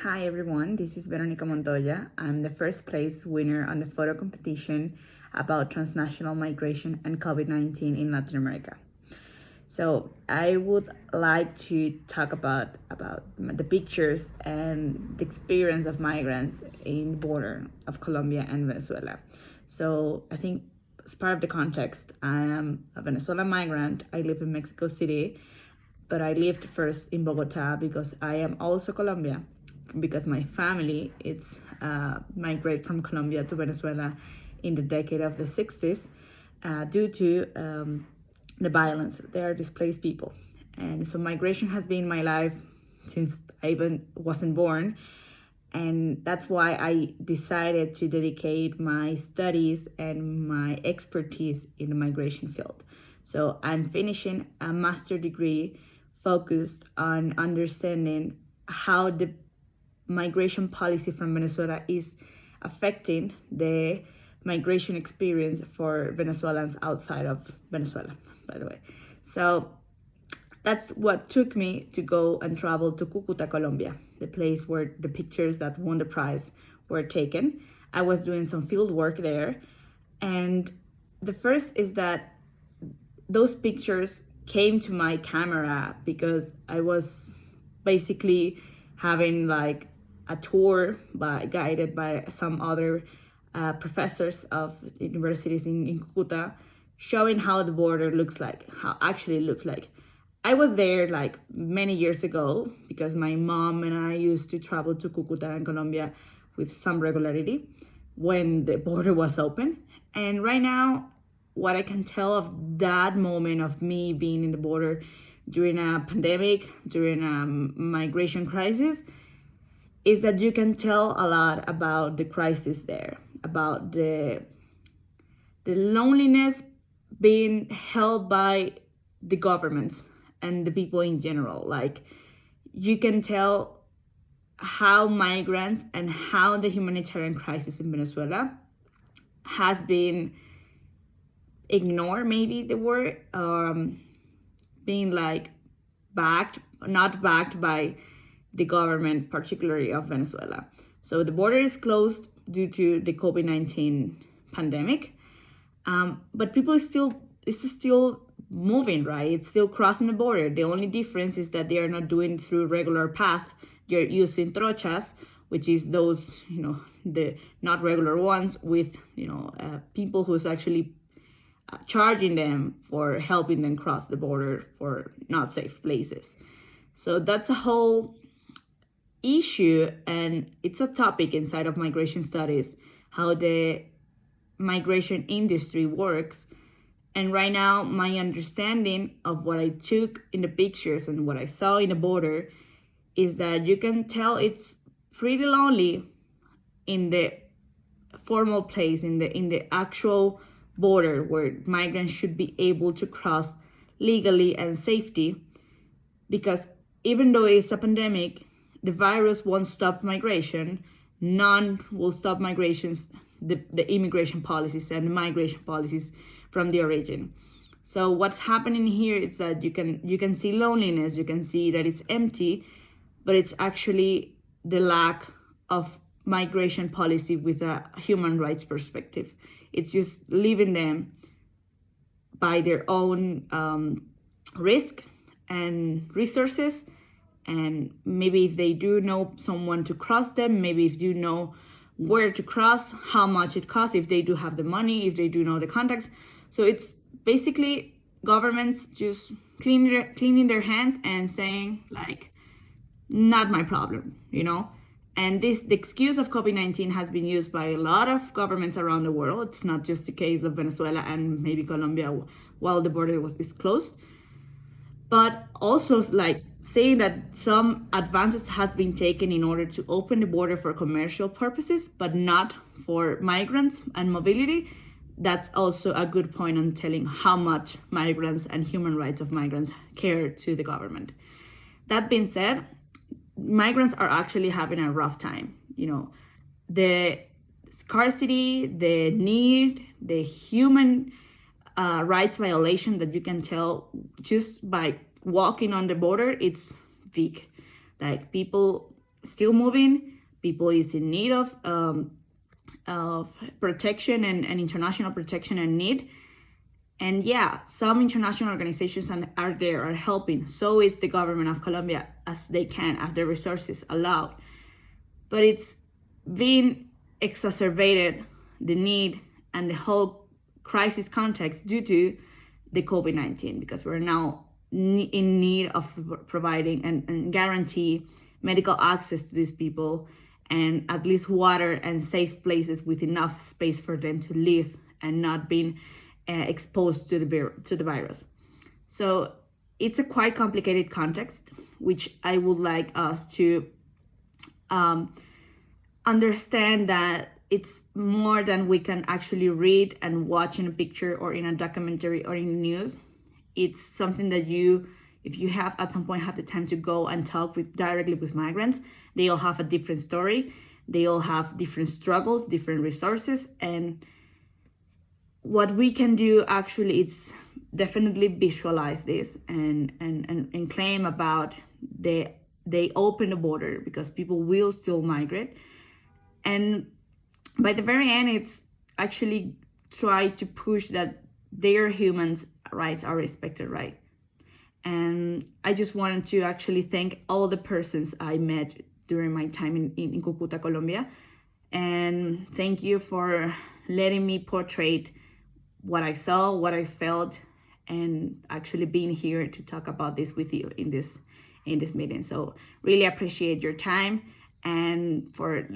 Hi everyone, this is Veronica Montoya. I'm the first place winner on the photo competition about transnational migration and COVID-19 in Latin America. So I would like to talk about the pictures and the experience of migrants in the border of Colombia and Venezuela. So I think as part of the context, I am a Venezuelan migrant. I live in Mexico City, but I lived first in Bogota because I am also Colombia, because my family it's migrated from Colombia to Venezuela in the decade of the 60s due to the violence. They are displaced people. And so migration has been my life since I even wasn't born. And that's why I decided to dedicate my studies and my expertise in the migration field. So I'm finishing a master's degree focused on understanding how the migration policy from Venezuela is affecting the migration experience for Venezuelans outside of Venezuela, by the way. So that's what took me to go and travel to Cucuta, Colombia, the place where the pictures that won the prize were taken. I was doing some field work there. And the first is that those pictures came to my camera because I was basically having like a tour guided by some other professors of universities in Cucuta, showing how the border looks like, how actually it looks like. I was there like many years ago because my mom and I used to travel to Cucuta in Colombia with some regularity when the border was open. And right now, what I can tell of that moment of me being in the border during a pandemic, during a migration crisis, is that you can tell a lot about the crisis there, about the loneliness being held by the governments and the people in general. Like, you can tell how migrants and how the humanitarian crisis in Venezuela has been ignored, maybe the word, being like not backed by the government, particularly of Venezuela. So the border is closed due to the COVID-19 pandemic, but people it's still moving, right? It's still crossing the border. The only difference is that they are not doing through regular path. They're using trochas, which is those, the not regular ones with, people who's actually charging them for helping them cross the border for not safe places. So that's a whole issue, and it's a topic inside of migration studies, how the migration industry works. And right now, my understanding of what I took in the pictures and what I saw in the border is that you can tell it's pretty lonely in the formal place, in the actual border where migrants should be able to cross legally and safety, because even though it's a pandemic, the virus won't stop migration. None will stop migrations, the immigration policies and the migration policies from the origin. So what's happening here is that you can see loneliness, you can see that it's empty, but it's actually the lack of migration policy with a human rights perspective. It's just leaving them by their own risk and resources. And maybe if they do know someone to cross them, maybe if you know where to cross, how much it costs, if they do have the money, if they do know the contacts. So it's basically governments just cleaning their hands and saying like, not my problem, And the excuse of COVID-19 has been used by a lot of governments around the world. It's not just the case of Venezuela and maybe Colombia while the border is closed. But also like saying that some advances have been taken in order to open the border for commercial purposes, but not for migrants and mobility. That's also a good point on telling how much migrants and human rights of migrants care to the government. That being said, migrants are actually having a rough time. The scarcity, the need, the human rights violation that you can tell just by walking on the border, it's big. Like, people still moving. People is in need of protection and international protection and need. And yeah, some international organizations are helping. So is the government of Colombia, as they can, as the resources allow. But it's been exacerbated, the need and the whole crisis context, due to the COVID-19, because we're now in need of providing and guarantee medical access to these people, and at least water and safe places with enough space for them to live and not being exposed to the virus. So it's a quite complicated context, which I would like us to understand that it's more than we can actually read and watch in a picture or in a documentary or in news. It's something that if you have at some point have the time to go and talk directly with migrants, they all have a different story. They all have different struggles, different resources. And what we can do actually, it's definitely visualize this and claim about they open the border, because people will still migrate. And by the very end, it's actually try to push that their humans' rights are respected, right? And I just wanted to actually thank all the persons I met during my time in Cucuta, Colombia. And thank you for letting me portray what I saw, what I felt, and actually being here to talk about this with you in this meeting. So really appreciate your time and for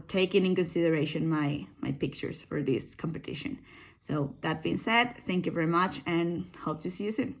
taking in consideration my pictures for this competition. So that being said, thank you very much and hope to see you soon.